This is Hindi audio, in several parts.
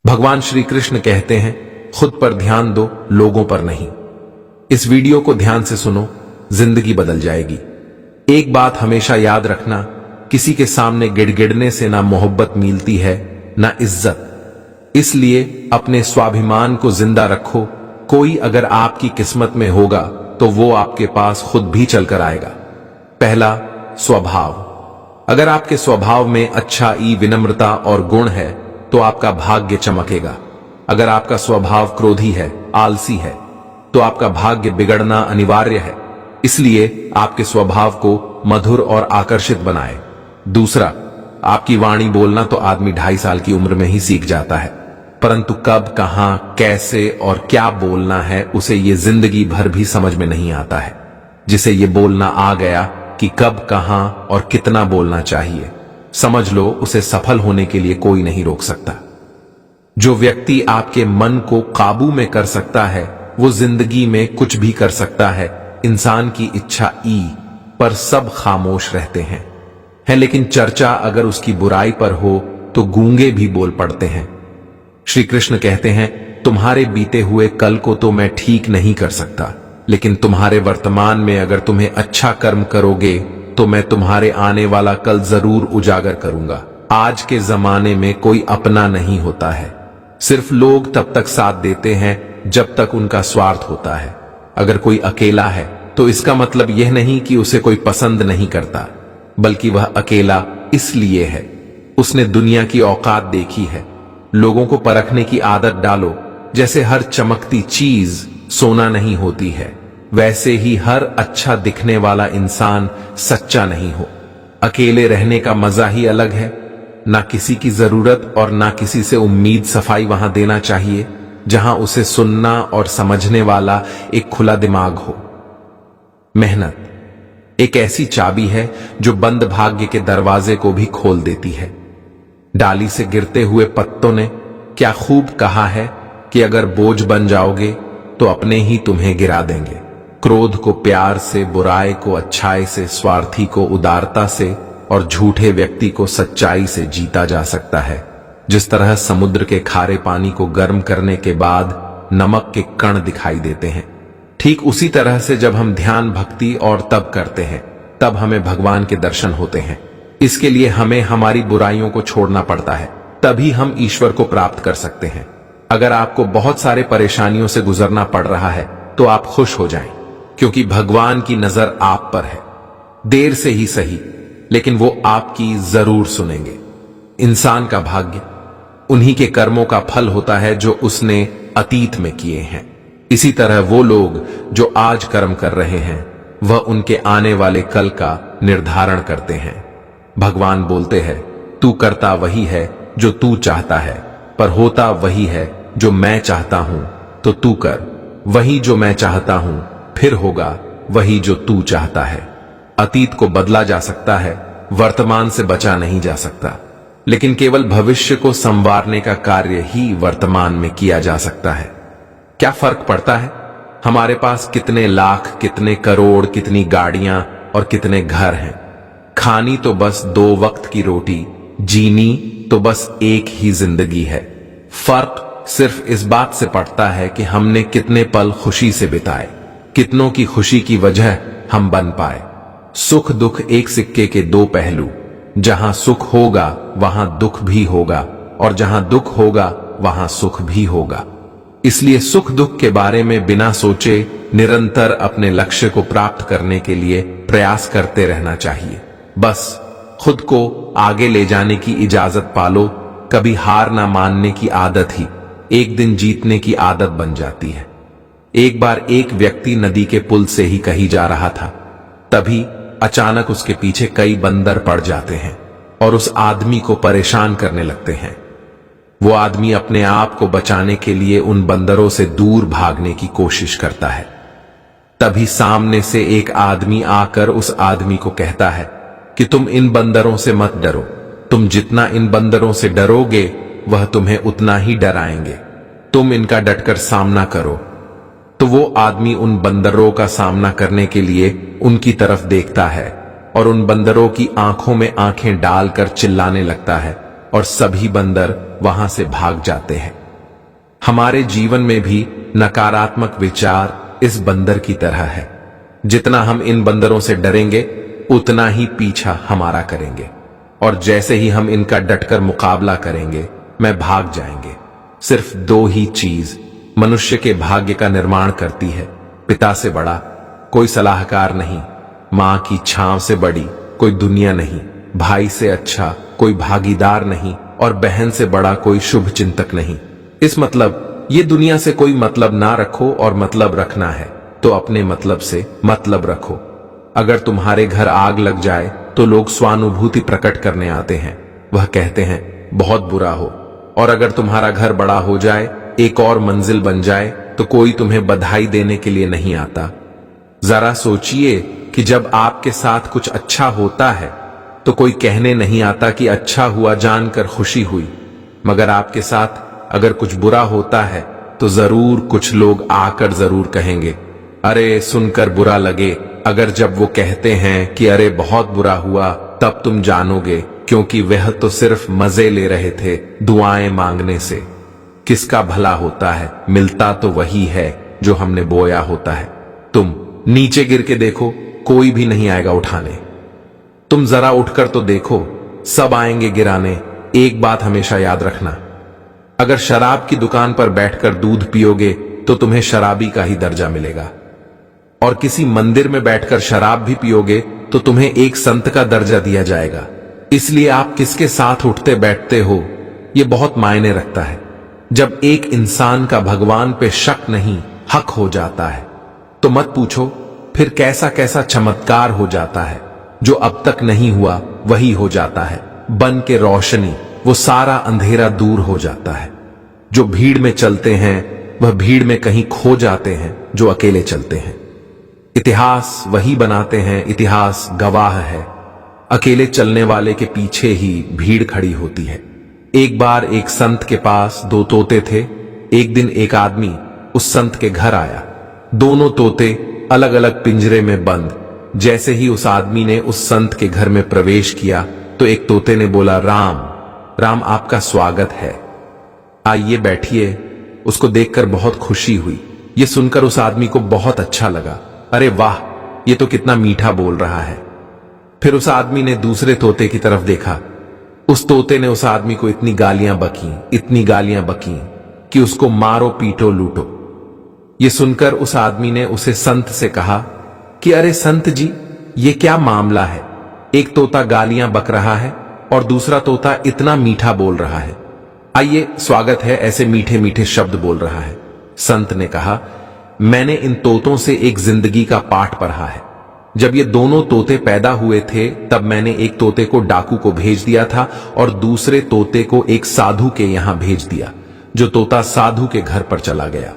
भगवान श्री कृष्ण कहते हैं, खुद पर ध्यान दो, लोगों पर नहीं। इस वीडियो को ध्यान से सुनो, जिंदगी बदल जाएगी। एक बात हमेशा याद रखना, किसी के सामने गिड़गिड़ने से ना मोहब्बत मिलती है ना इज्जत। इसलिए अपने स्वाभिमान को जिंदा रखो। कोई अगर आपकी किस्मत में होगा तो वो आपके पास खुद भी चलकर आएगा। पहला, स्वभाव। अगर आपके स्वभाव में अच्छाई, विनम्रता और गुण है तो आपका भाग्य चमकेगा। अगर आपका स्वभाव क्रोधी है, आलसी है, तो आपका भाग्य बिगड़ना अनिवार्य है। इसलिए आपके स्वभाव को मधुर और आकर्षित बनाए। दूसरा, आपकी वाणी बोलना तो आदमी 2.5 साल की उम्र में ही सीख जाता है, परंतु कब, कहां, कैसे और क्या बोलना है उसे ये जिंदगी भर भी समझ में नहीं आता है। जिसे ये बोलना आ गया कि कब, कहां और कितना बोलना चाहिए, समझ लो उसे सफल होने के लिए कोई नहीं रोक सकता। जो व्यक्ति आपके मन को काबू में कर सकता है वो जिंदगी में कुछ भी कर सकता है। इंसान की इच्छा ई पर सब खामोश रहते हैं, लेकिन चर्चा अगर उसकी बुराई पर हो तो गूंगे भी बोल पड़ते हैं। श्री कृष्ण कहते हैं, तुम्हारे बीते हुए कल को तो मैं ठीक नहीं कर सकता, लेकिन तुम्हारे वर्तमान में अगर तुम्हें अच्छा कर्म करोगे तो मैं तुम्हारे आने वाला कल जरूर उजागर करूंगा। आज के जमाने में कोई अपना नहीं होता है, सिर्फ लोग तब तक साथ देते हैं जब तक उनका स्वार्थ होता है। अगर कोई अकेला है तो इसका मतलब यह नहीं कि उसे कोई पसंद नहीं करता, बल्कि वह अकेला इसलिए है उसने दुनिया की औकात देखी है। लोगों को परखने की आदत डालो। जैसे हर चमकती चीज सोना नहीं होती है, वैसे ही हर अच्छा दिखने वाला इंसान सच्चा नहीं हो। अकेले रहने का मजा ही अलग है। ना किसी की जरूरत और ना किसी से उम्मीद। सफाई वहां देना चाहिए जहां उसे सुनना और समझने वाला एक खुला दिमाग हो। मेहनत एक ऐसी चाबी है जो बंद भाग्य के दरवाजे को भी खोल देती है। डाली से गिरते हुए पत्तों ने क्या खूब कहा है कि अगर बोझ बन जाओगे तो अपने ही तुम्हें गिरा देंगे। क्रोध को प्यार से, बुराई को अच्छाई से, स्वार्थी को उदारता से और झूठे व्यक्ति को सच्चाई से जीता जा सकता है। जिस तरह समुद्र के खारे पानी को गर्म करने के बाद नमक के कण दिखाई देते हैं, ठीक उसी तरह से जब हम ध्यान, भक्ति और तप करते हैं तब हमें भगवान के दर्शन होते हैं। इसके लिए हमें हमारी बुराइयों को छोड़ना पड़ता है, तभी हम ईश्वर को प्राप्त कर सकते हैं। अगर आपको बहुत सारे परेशानियों से गुजरना पड़ रहा है तो आप खुश हो जाएं, क्योंकि भगवान की नजर आप पर है। देर से ही सही, लेकिन वो आपकी जरूर सुनेंगे। इंसान का भाग्य उन्हीं के कर्मों का फल होता है जो उसने अतीत में किए हैं। इसी तरह वो लोग जो आज कर्म कर रहे हैं वह उनके आने वाले कल का निर्धारण करते हैं। भगवान बोलते हैं, तू करता वही है जो तू चाहता है, पर होता वही है जो मैं चाहता हूं, तो तू कर वही जो मैं चाहता हूं, फिर होगा वही जो तू चाहता है। अतीत को बदला जा सकता है, वर्तमान से बचा नहीं जा सकता, लेकिन केवल भविष्य को संवारने का कार्य ही वर्तमान में किया जा सकता है। क्या फर्क पड़ता है हमारे पास कितने लाख, कितने करोड़, कितनी गाड़ियां और कितने घर हैं? खानी तो बस 2 वक्त की रोटी, जीनी तो बस एक ही जिंदगी है। फर्क सिर्फ इस बात से पड़ता है कि हमने कितने पल खुशी से बिताए, कितनों की खुशी की वजह हम बन पाए। सुख दुख एक सिक्के के 2 पहलू। जहां सुख होगा वहां दुख भी होगा, और जहां दुख होगा वहां सुख भी होगा। इसलिए सुख दुख के बारे में बिना सोचे निरंतर अपने लक्ष्य को प्राप्त करने के लिए प्रयास करते रहना चाहिए। बस खुद को आगे ले जाने की इजाजत पालो। कभी हार ना मानने की आदत ही एक दिन जीतने की आदत बन जाती है। एक बार एक व्यक्ति नदी के पुल से ही कहीं जा रहा था, तभी अचानक उसके पीछे कई बंदर पड़ जाते हैं और उस आदमी को परेशान करने लगते हैं। वो आदमी अपने आप को बचाने के लिए उन बंदरों से दूर भागने की कोशिश करता है। तभी सामने से एक आदमी आकर उस आदमी को कहता है कि तुम इन बंदरों से मत डरो, तुम जितना इन बंदरों से डरोगे वह तुम्हें उतना ही डराएंगे, तुम इनका डटकर सामना करो। तो वो आदमी उन बंदरों का सामना करने के लिए उनकी तरफ देखता है और उन बंदरों की आंखों में आंखें डालकर चिल्लाने लगता है, और सभी बंदर वहां से भाग जाते हैं। हमारे जीवन में भी नकारात्मक विचार इस बंदर की तरह है। जितना हम इन बंदरों से डरेंगे उतना ही पीछा हमारा करेंगे, और जैसे ही हम इनका डटकर मुकाबला करेंगे मैं भाग जाएंगे। सिर्फ दो ही चीज मनुष्य के भाग्य का निर्माण करती है, पिता से बड़ा कोई सलाहकार नहीं, मां की छांव से बड़ी कोई दुनिया नहीं, भाई से अच्छा कोई भागीदार नहीं, और बहन से बड़ा कोई शुभ चिंतक नहीं। इस मतलब ये दुनिया से कोई मतलब ना रखो, और मतलब रखना है तो अपने मतलब से मतलब रखो। अगर तुम्हारे घर आग लग जाए तो लोग स्वानुभूति प्रकट करने आते हैं, वह कहते हैं बहुत बुरा हो। और अगर तुम्हारा घर बड़ा हो जाए, एक और मंजिल बन जाए, तो कोई तुम्हें बधाई देने के लिए नहीं आता। जरा सोचिए कि जब आपके साथ कुछ अच्छा होता है तो कोई कहने नहीं आता कि अच्छा हुआ जानकर खुशी हुई, मगर आपके साथ अगर कुछ बुरा होता है तो जरूर कुछ लोग आकर जरूर कहेंगे अरे सुनकर बुरा लगे। अगर जब वो कहते हैं कि अरे बहुत बुरा हुआ, तब तुम जानोगे, क्योंकि वह तो सिर्फ मजे ले रहे थे दुआएं मांगने से। किसका भला होता है? मिलता तो वही है जो हमने बोया होता है। तुम नीचे गिर के देखो, कोई भी नहीं आएगा उठाने। तुम जरा उठकर तो देखो, सब आएंगे गिराने। एक बात हमेशा याद रखना, अगर शराब की दुकान पर बैठकर दूध पियोगे तो तुम्हें शराबी का ही दर्जा मिलेगा, और किसी मंदिर में बैठकर शराब भी पियोगे तो तुम्हें एक संत का दर्जा दिया जाएगा। इसलिए आप किसके साथ उठते बैठते हो यह बहुत मायने रखता है। जब एक इंसान का भगवान पे शक नहीं हक हो जाता है तो मत पूछो फिर कैसा कैसा चमत्कार हो जाता है। जो अब तक नहीं हुआ वही हो जाता है। बन के रोशनी वो सारा अंधेरा दूर हो जाता है। जो भीड़ में चलते हैं वह भीड़ में कहीं खो जाते हैं जो अकेले चलते हैं। इतिहास वही बनाते हैं, इतिहास गवाह है। अकेले चलने वाले के पीछे ही भीड़ खड़ी होती है। एक बार एक संत के पास दो तोते थे। एक दिन एक आदमी उस संत के घर आया। दोनों तोते अलग अलग पिंजरे में बंद। जैसे ही उस आदमी ने उस संत के घर में प्रवेश किया तो एक तोते ने बोला, राम राम, आपका स्वागत है, आइए बैठिए। उसको देखकर बहुत खुशी हुई। ये सुनकर उस आदमी को बहुत अच्छा लगा। अरे वाह, ये तो कितना मीठा बोल रहा है। फिर उस आदमी ने दूसरे तोते की तरफ देखा। उस तोते ने उस आदमी को इतनी गालियां बकी, इतनी गालियां बकी कि उसको मारो पीटो लूटो। ये सुनकर उस आदमी ने उसे संत से कहा कि अरे संत जी, ये क्या मामला है? एक तोता गालियां बक रहा है और दूसरा तोता इतना मीठा बोल रहा है। आइए, स्वागत है, ऐसे मीठे मीठे शब्द बोल रहा है। संत ने कहा, मैंने इन तोतों से एक जिंदगी का पाठ पढ़ा है। जब ये दोनों तोते पैदा हुए थे तब मैंने एक तोते को डाकू को भेज दिया था और दूसरे तोते को एक साधु के यहां भेज दिया। जो तोता साधु के घर पर चला गया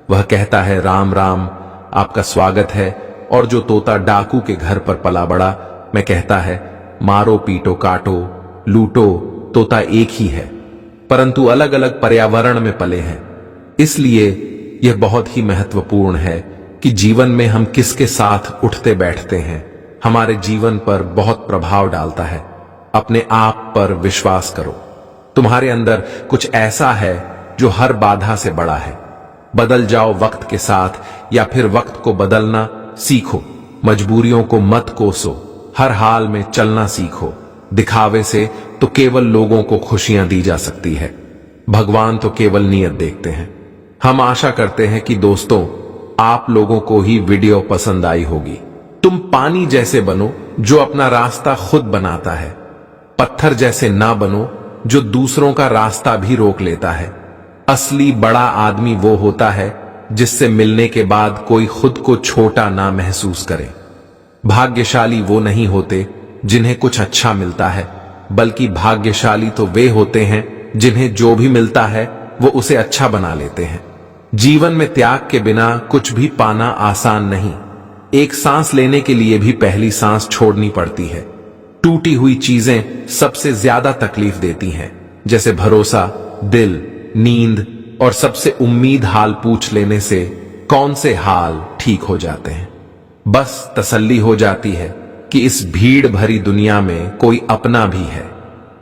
वह कहता है राम राम, आपका स्वागत है, और जो तोता डाकू के घर पर पला बड़ा मैं कहता है मारो पीटो काटो लूटो। तोता एक ही है परंतु अलग अलग पर्यावरण में पले हैं। इसलिए यह बहुत ही महत्वपूर्ण है कि जीवन में हम किसके साथ उठते बैठते हैं हमारे जीवन पर बहुत प्रभाव डालता है। अपने आप पर विश्वास करो। तुम्हारे अंदर कुछ ऐसा है जो हर बाधा से बड़ा है। बदल जाओ वक्त के साथ, या फिर वक्त को बदलना सीखो। मजबूरियों को मत कोसो, हर हाल में चलना सीखो। दिखावे से तो केवल लोगों को खुशियां दी जा सकती है, भगवान तो केवल नियत देखते हैं। हम आशा करते हैं कि दोस्तों आप लोगों को ही वीडियो पसंद आई होगी। तुम पानी जैसे बनो जो अपना रास्ता खुद बनाता है। पत्थर जैसे ना बनो जो दूसरों का रास्ता भी रोक लेता है। असली बड़ा आदमी वो होता है जिससे मिलने के बाद कोई खुद को छोटा ना महसूस करे। भाग्यशाली वो नहीं होते जिन्हें कुछ अच्छा मिलता है, बल्कि भाग्यशाली तो वे होते हैं जिन्हें जो भी मिलता है वो उसे अच्छा बना लेते हैं। जीवन में त्याग के बिना कुछ भी पाना आसान नहीं। एक सांस लेने के लिए भी पहली सांस छोड़नी पड़ती है। टूटी हुई चीजें सबसे ज्यादा तकलीफ देती हैं, जैसे भरोसा, दिल, नींद और सबसे उम्मीद हाल पूछ लेने से कौन से हाल ठीक हो जाते हैं। बस तसल्ली हो जाती है कि इस भीड़ भरी दुनिया में कोई अपना भी है।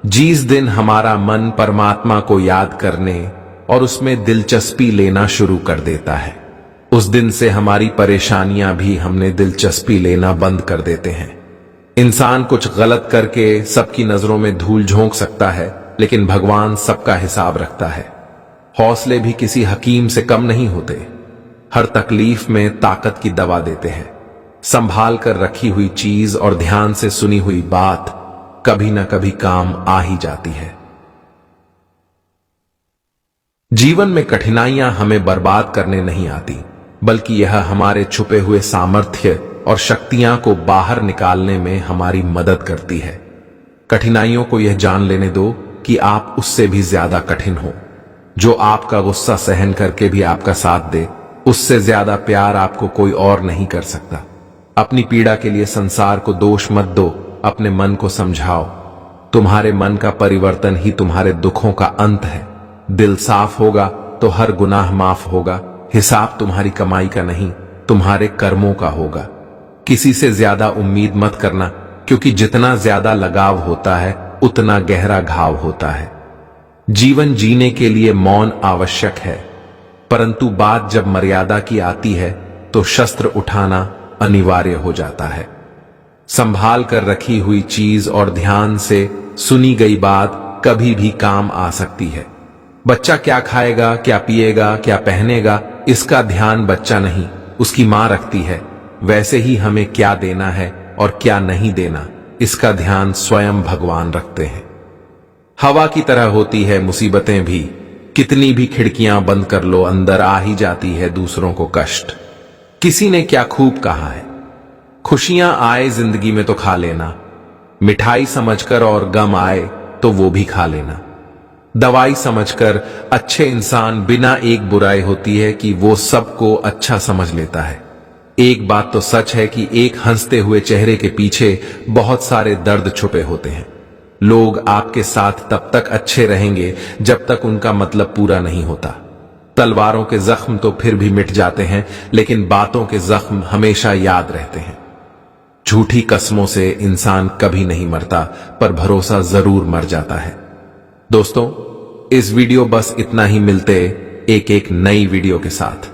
जिस दिन हमारा मन परमात्मा को याद करने और उसमें दिलचस्पी लेना शुरू कर देता है, उस दिन से हमारी परेशानियां भी हमने दिलचस्पी लेना बंद कर देते हैं। इंसान कुछ गलत करके सबकी नजरों में धूल झोंक सकता है, लेकिन भगवान सबका हिसाब रखता है। हौसले भी किसी हकीम से कम नहीं होते। हर तकलीफ में ताकत की दवा देते हैं। संभाल कर रखी हुई चीज और ध्यान से सुनी हुई बात कभी ना कभी काम आ ही जाती है। जीवन में कठिनाइयां हमें बर्बाद करने नहीं आती, बल्कि यह हमारे छुपे हुए सामर्थ्य और शक्तियां को बाहर निकालने में हमारी मदद करती है। कठिनाइयों को यह जान लेने दो कि आप उससे भी ज्यादा कठिन हो। जो आपका गुस्सा सहन करके भी आपका साथ दे, उससे ज्यादा प्यार आपको कोई और नहीं कर सकता। अपनी पीड़ा के लिए संसार को दोष मत दो, अपने मन को समझाओ। तुम्हारे मन का परिवर्तन ही तुम्हारे दुखों का अंत है। दिल साफ होगा तो हर गुनाह माफ होगा। हिसाब तुम्हारी कमाई का नहीं, तुम्हारे कर्मों का होगा। किसी से ज्यादा उम्मीद मत करना, क्योंकि जितना ज्यादा लगाव होता है उतना गहरा घाव होता है। जीवन जीने के लिए मौन आवश्यक है, परंतु बात जब मर्यादा की आती है तो शस्त्र उठाना अनिवार्य हो जाता है। संभाल कर रखी हुई चीज और ध्यान से सुनी गई बात कभी भी काम आ सकती है। बच्चा क्या खाएगा, क्या पिएगा, क्या पहनेगा, इसका ध्यान बच्चा नहीं, उसकी मां रखती है। वैसे ही हमें क्या देना है और क्या नहीं देना, इसका ध्यान स्वयं भगवान रखते हैं। हवा की तरह होती है मुसीबतें भी। कितनी भी खिड़कियां बंद कर लो, अंदर आ ही जाती है दूसरों को कष्ट। किसी ने क्या खूब कहा है, खुशियां आए जिंदगी में तो खा लेना, मिठाई समझकर, और गम आए तो वो भी खा लेना। दवाई समझकर अच्छे इंसान बिना एक बुराई होती है कि वो सबको अच्छा समझ लेता है। एक बात तो सच है कि एक हंसते हुए चेहरे के पीछे बहुत सारे दर्द छुपे होते हैं। लोग आपके साथ तब तक अच्छे रहेंगे जब तक उनका मतलब पूरा नहीं होता। तलवारों के जख्म तो फिर भी मिट जाते हैं, लेकिन बातों के जख्म हमेशा याद रहते हैं। झूठी कस्मों से इंसान कभी नहीं मरता, पर भरोसा जरूर मर जाता है। दोस्तों, इस वीडियो बस इतना ही। मिलते एक नई वीडियो के साथ।